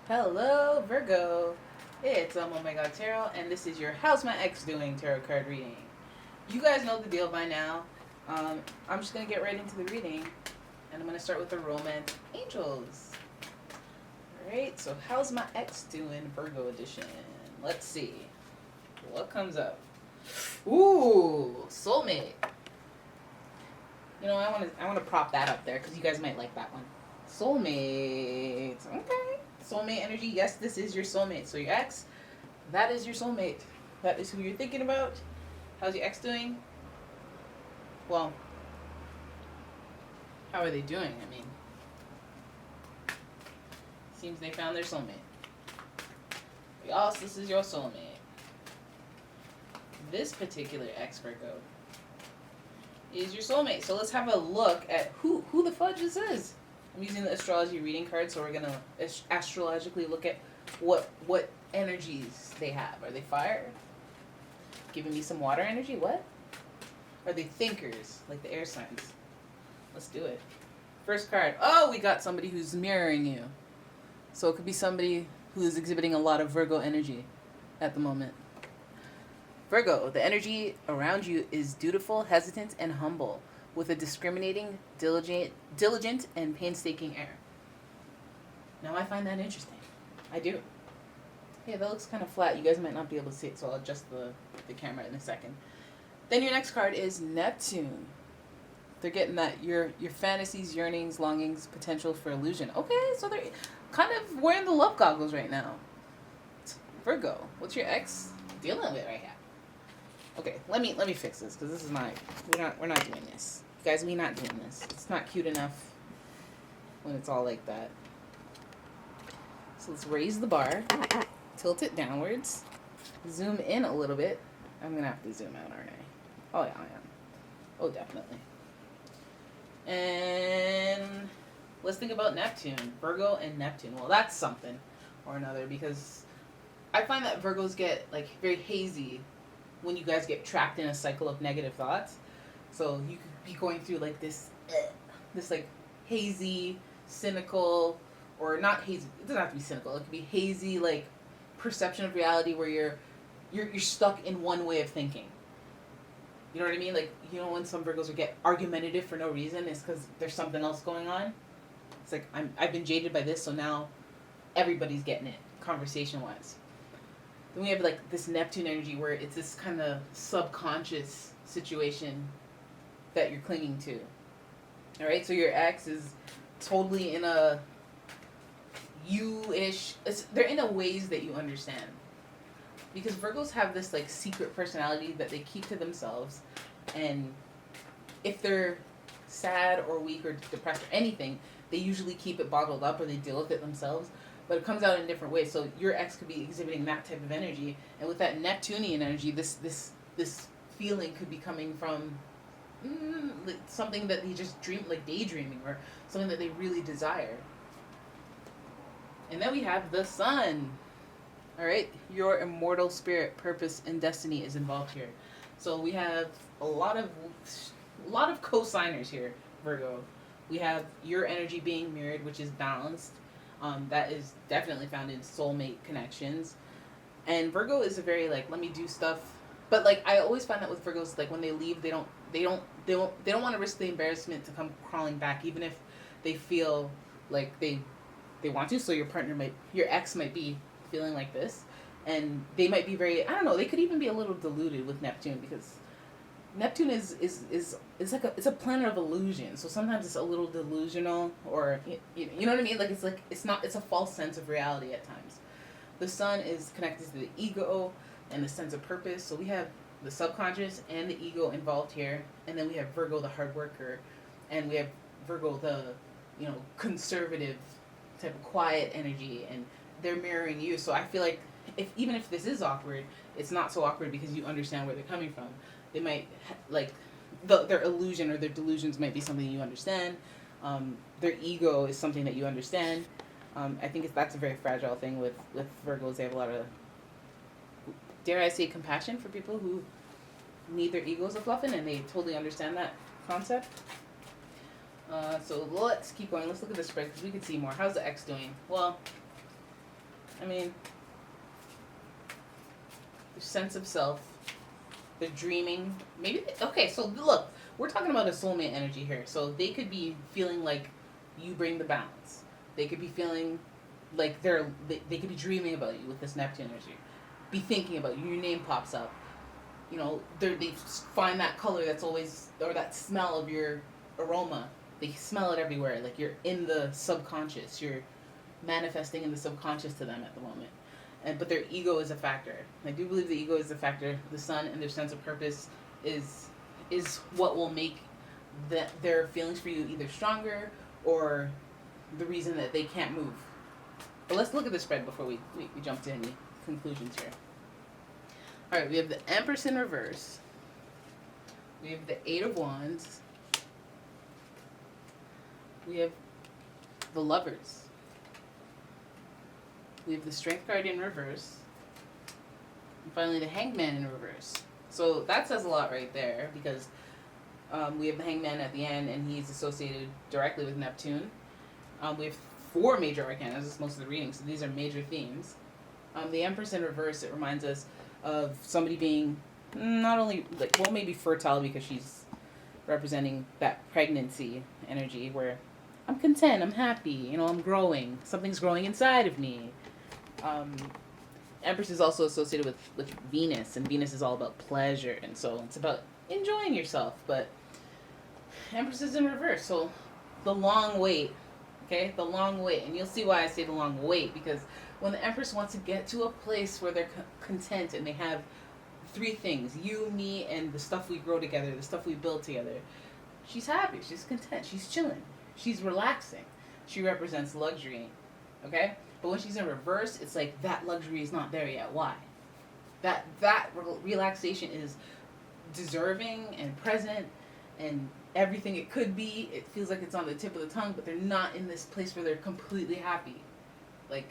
Hello, Virgo. It's umomgtarot, and this is your How's My Ex Doing tarot card reading. You guys know the deal by now. I'm just going to get right into the reading, and I'm going to start with the Romance Angels. Alright, so how's my ex doing, Virgo edition? Let's see. What comes up? Ooh, soulmate. You know, I want to prop that up there because you guys might like that one. Soulmate. Okay. Soulmate energy. Yes, this is your soulmate. So your ex, that is your soulmate. That is who you're thinking about. How's your ex doing? Well, how are they doing? I mean, seems they found their soulmate. Yes, this is your soulmate. This particular ex, Virgo, is your soulmate. So let's have a look at who the fudge this is. I'm using the astrology reading card, so we're gonna astrologically look at what energies they have. Are they fire? Giving me some water energy? What? Are they thinkers, like the air signs? Let's do it. First card. Oh, we got somebody who's mirroring you. So it could be somebody who's exhibiting a lot of Virgo energy at the moment. Virgo, the energy around you is dutiful, hesitant, and humble, with a discriminating, diligent, and painstaking air. Now I find that interesting. I do. Yeah, that looks kind of flat. You guys might not be able to see it, so I'll adjust the camera in a second. Then your next card is Neptune. They're getting that your fantasies, yearnings, longings, potential for illusion. Okay, so they're kind of wearing the love goggles right now. Virgo, what's your ex dealing with right here? Okay, let me fix this because this is not we're not doing this, guys. We're not doing this. It's not cute enough when it's all like that. So let's raise the bar, tilt it downwards, zoom in a little bit. I'm gonna have to zoom out, aren't I? Oh yeah, I am. Oh, definitely. And let's think about Neptune, Virgo and Neptune. Well, that's something or another because I find that Virgos get like very hazy when you guys get trapped in a cycle of negative thoughts. So you could be going through like this like hazy, cynical, or not hazy. It doesn't have to be cynical. It could be hazy, like perception of reality where you're stuck in one way of thinking. You know what I mean? Like, you know, when some Virgos would get argumentative for no reason, it's because there's something else going on. It's like I've been jaded by this, so now everybody's getting it, conversation wise. Then we have like this Neptune energy where it's this kind of subconscious situation that you're clinging to. All right, so your ex is totally in a you-ish. They're in a ways that you understand. Because Virgos have this like secret personality that they keep to themselves, and if they're sad or weak or depressed or anything, they usually keep it bottled up or they deal with it themselves. But it comes out in different ways. So your ex could be exhibiting that type of energy, and with that Neptunian energy, this feeling could be coming from something that they just dream, like daydreaming, or something that they really desire. And then we have the Sun. All right, your immortal spirit, purpose, and destiny is involved here. So we have a lot of co-signers here, Virgo. We have your energy being mirrored, which is balanced. That is definitely found in soulmate connections. And Virgo is a very like, let me do stuff. But like I always find that with Virgos, like when they leave, they don't want to risk the embarrassment to come crawling back, even if they feel like they want to. So your ex might be feeling like this, and they might be very, I don't know, they could even be a little deluded with Neptune, because Neptune is like it's a planet of illusion. So sometimes it's a little delusional, or you know what I mean, like it's a false sense of reality at times. The Sun is connected to the ego and the sense of purpose. So we have the subconscious and the ego involved here, and then we have Virgo, the hard worker, and we have Virgo, the conservative type of quiet energy, and they're mirroring you. So I feel like even if this is awkward, it's not so awkward because you understand where they're coming from. They might their illusion or their delusions might be something you understand. Their ego is something that you understand. I think that's a very fragile thing with Virgos. They have a lot of, dare I say, compassion for people who need their egos a fluffing, and they totally understand that concept. So let's keep going. Let's look at the spread because we can see more. How's the ex doing? Well, I mean, their sense of self, they're dreaming. Maybe, okay, so look, we're talking about a soulmate energy here. So they could be feeling like you bring the balance. They could be feeling like they could be dreaming about you with this Neptune energy. Be thinking about you. Your name pops up. You know, they find that color that's always, or that smell of your aroma. They smell it everywhere. Like you're in the subconscious. You're manifesting in the subconscious to them at the moment. But their ego is a factor. I do believe the ego is a factor. The sun and their sense of purpose is what will make their feelings for you either stronger or the reason that they can't move. But let's look at the spread before we jump to any conclusions here. All right, we have the Empress in reverse. We have the Eight of Wands. We have the Lovers. We have the Strength card in reverse. And finally, the Hangman in reverse. So that says a lot right there because we have the Hangman at the end, and he's associated directly with Neptune. We have 4 major arcana. This is most of the reading, so these are major themes. The Empress in reverse, it reminds us of somebody being not only, like, well, maybe fertile because she's representing that pregnancy energy where I'm content, I'm happy, you know, I'm growing. Something's growing inside of me. Empress is also associated with Venus, and Venus is all about pleasure, and so it's about enjoying yourself. But Empress is in reverse, so the long wait, okay? The long wait, and you'll see why I say the long wait, because when the Empress wants to get to a place where they're content and they have 3 things, you, me, and the stuff we grow together, the stuff we build together, she's happy, she's content, she's chilling, she's relaxing. She represents luxury, okay? But when she's in reverse, it's like that luxury is not there yet. Why? That relaxation is deserving and present and everything it could be. It feels like it's on the tip of the tongue, but they're not in this place where they're completely happy. Like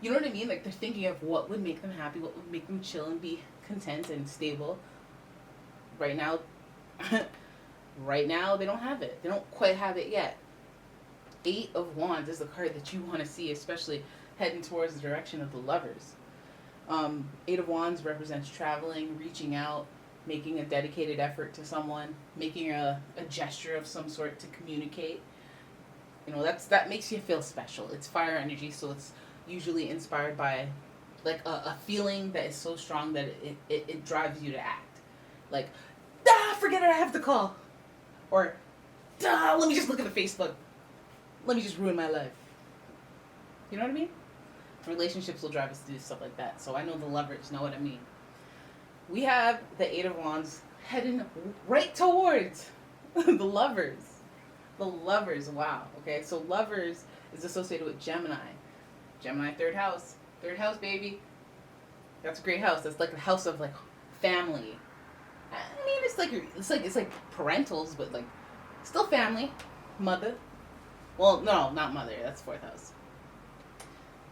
you know what I mean? Like they're thinking of what would make them happy, what would make them chill and be content and stable. Right now, they don't have it. They don't quite have it yet. 8 of Wands is the card that you want to see, especially heading towards the direction of the Lovers. 8 of Wands represents traveling, reaching out, making a dedicated effort to someone, making a gesture of some sort to communicate. You know, that makes you feel special. It's fire energy, so it's usually inspired by like a feeling that is so strong that it drives you to act. Like, forget it, I have to call. Or, let me just look at the Facebook. Let me just ruin my life. You know what I mean? Relationships will drive us to do stuff like that. So I know the Lovers know what I mean. We have the 8 of Wands heading right towards the Lovers. The Lovers, wow. Okay, so Lovers is associated with Gemini. Gemini, 3rd house. 3rd house, baby. That's a great house. That's like a house of like family. I mean, it's like parentals, but like still family, mother. Well, no, not mother. That's 4th house.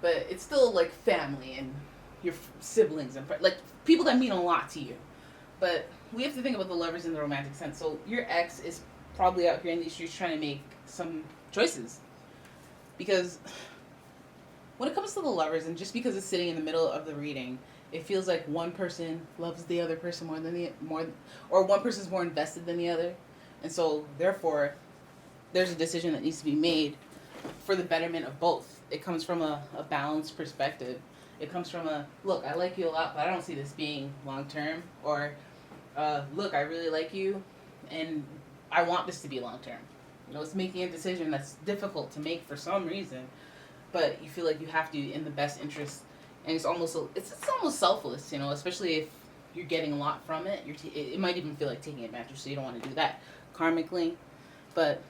But it's still like family and your siblings and like people that mean a lot to you. But we have to think about the Lovers in the romantic sense. So your ex is probably out here in these streets trying to make some choices, because when it comes to the Lovers, and just because it's sitting in the middle of the reading, it feels like one person loves the other person or one person's more invested than the other, and so therefore there's a decision that needs to be made for the betterment of both. It comes from a balanced perspective. It comes from look, I like you a lot, but I don't see this being long term, or look, I really like you and I want this to be long term. You know, it's making a decision that's difficult to make for some reason, but you feel like you have to in the best interest, and it's almost selfless, you know, especially if you're getting a lot from it. It might even feel like taking advantage, so you don't want to do that karmically. But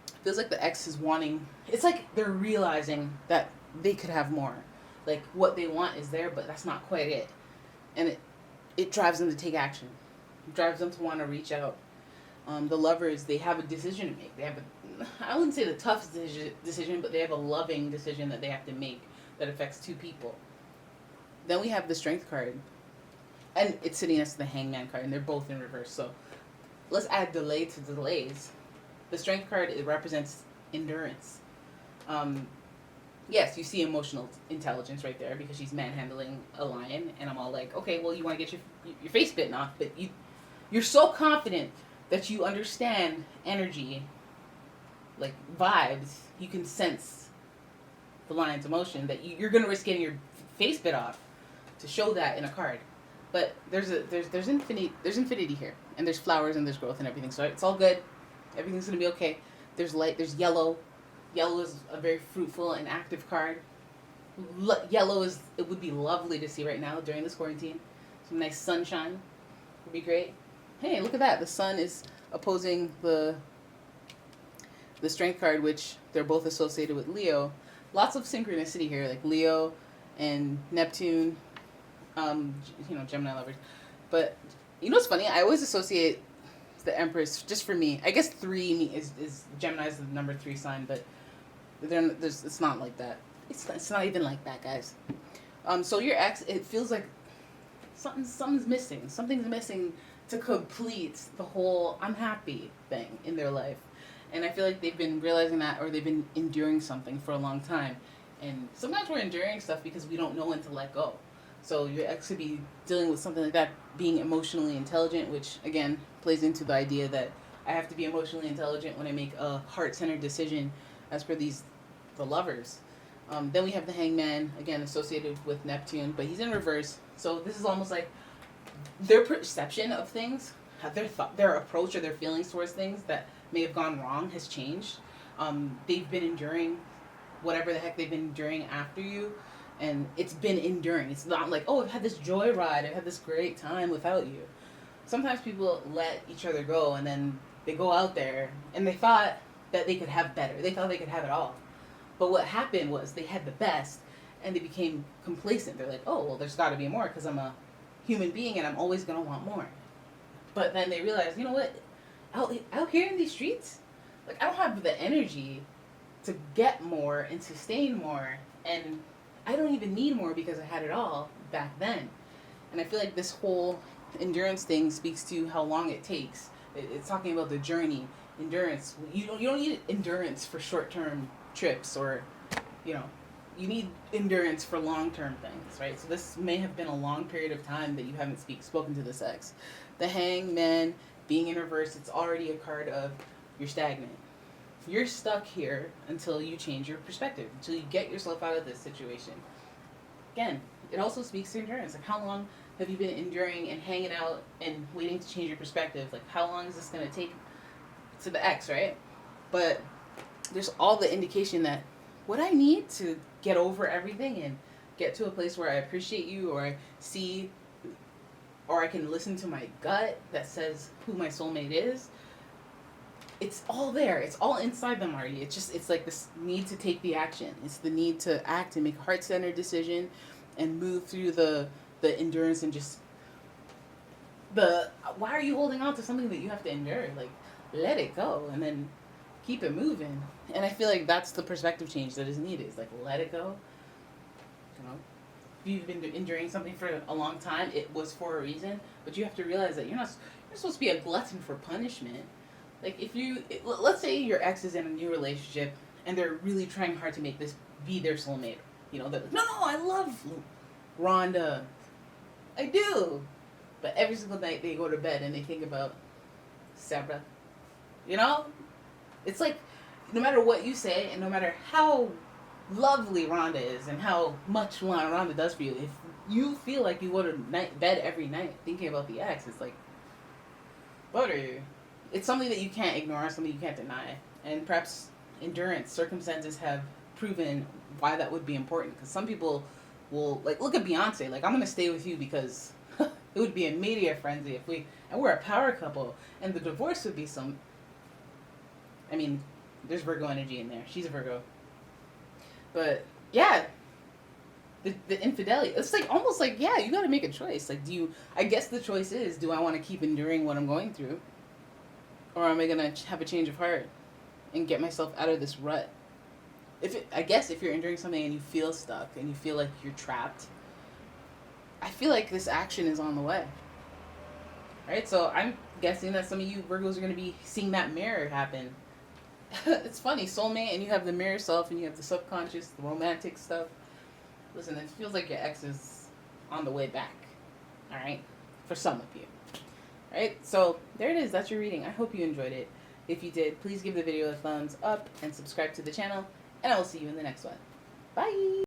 it feels like the ex is wanting, it's like they're realizing that they could have more. Like what they want is there, but that's not quite it. And it drives them to take action. It drives them to want to reach out. The Lovers, they have a decision to make. They have I wouldn't say the toughest decision, but they have a loving decision that they have to make that affects 2 people. Then we have the Strength card, and it's sitting next to the Hangman card, and they're both in reverse. So let's add delay to delays. The Strength card, it represents endurance. You yes, you see emotional intelligence right there because she's manhandling a lion, and I'm all like, okay, well, you want to get your face bitten off, but you're so confident that you understand energy, like vibes. You can sense the lion's emotion that you're gonna risk getting your face bit off to show that in a card. But there's infinity here, and there's flowers and there's growth and everything, so it's all good. Everything's gonna be okay. There's light. There's yellow. Yellow is a very fruitful and active card. Yellow is, it would be lovely to see right now during this quarantine. Some nice sunshine would be great. Hey, look at that. The sun is opposing the strength card, which they're both associated with Leo. Lots of synchronicity here, like Leo and Neptune, Gemini lovers. But you know what's funny? I always associate the Empress, just for me. I guess 3 is Gemini's the number 3 sign, but it's not like that. It's not even like that, guys. So your ex, it feels like something's missing. Something's missing to complete the whole I'm happy thing in their life. And I feel like they've been realizing that, or they've been enduring something for a long time. And sometimes we're enduring stuff because we don't know when to let go. So your ex could be dealing with something like that, being emotionally intelligent, which, again, plays into the idea that I have to be emotionally intelligent when I make a heart-centered decision as per the lovers. Then we have the Hangman, again, associated with Neptune, but he's in reverse. So this is almost like their perception of things, their approach or their feelings towards things that may have gone wrong has changed. They've been enduring whatever the heck they've been enduring after you, and it's been enduring. It's not like, oh, I've had this joyride, I've had this great time without you. Sometimes people let each other go, and then they go out there, and they thought that they could have better. They thought they could have it all. But what happened was they had the best, and they became complacent. They're like, oh, well, there's got to be more because I'm a human being, and I'm always going to want more. But then they realized, you know what? Out here in these streets, like, I don't have the energy to get more and sustain more, and I don't even need more because I had it all back then. And I feel like this whole endurance thing speaks to how long it takes. It's talking about the journey, endurance. You don't need endurance for short-term trips, or you need endurance for long-term things, right? So this may have been a long period of time that you haven't spoken to this ex. The Hangman being in reverse, it's already a card of you're stagnant. You're stuck here until you change your perspective, until you get yourself out of this situation. Again, it also speaks to endurance. Like, how long have you been enduring and hanging out and waiting to change your perspective? Like, how long is this going to take to the ex, right? But there's all the indication that what I need to get over everything and get to a place where I appreciate you, or I see, or I can listen to my gut that says who my soulmate is, it's all there. It's all inside them already. It's like this need to take the action. It's the need to act and make a heart-centered decision and move through the endurance and just why are you holding on to something that you have to endure? Like, let it go and then keep it moving. And I feel like that's the perspective change that is needed. It's like, let it go. If you've been enduring something for a long time, it was for a reason, but you have to realize that you're supposed to be a glutton for punishment. Like, let's say your ex is in a new relationship and they're really trying hard to make this be their soulmate. They're like, no, I love Rhonda. I do. But every single night they go to bed and they think about Sarah. It's like, no matter what you say and no matter how lovely Rhonda is and how much Rhonda does for you, if you feel like you go to bed every night thinking about the ex, it's like, butter. It's something that you can't ignore, something you can't deny. And perhaps endurance, circumstances have proven why that would be important. Because some people will, like, look at Beyonce, like, I'm going to stay with you because it would be a media frenzy and we're a power couple. And the divorce would be there's Virgo energy in there. She's a Virgo. But, yeah, the infidelity, it's like, almost like, yeah, you got to make a choice. Like, I guess the choice is, do I want to keep enduring what I'm going through? Or am I going to have a change of heart and get myself out of this rut? I guess if you're enduring something and you feel stuck and you feel like you're trapped, I feel like this action is on the way. Right? So I'm guessing that some of you Virgos are going to be seeing that mirror happen. It's funny, soulmate, and you have the mirror self, and you have the subconscious, the romantic stuff. Listen, it feels like your ex is on the way back. All right, for some of you. All right, so there it is. That's your reading. I hope you enjoyed it. If you did, please give the video a thumbs up and subscribe to the channel, and I will see you in the next one. Bye.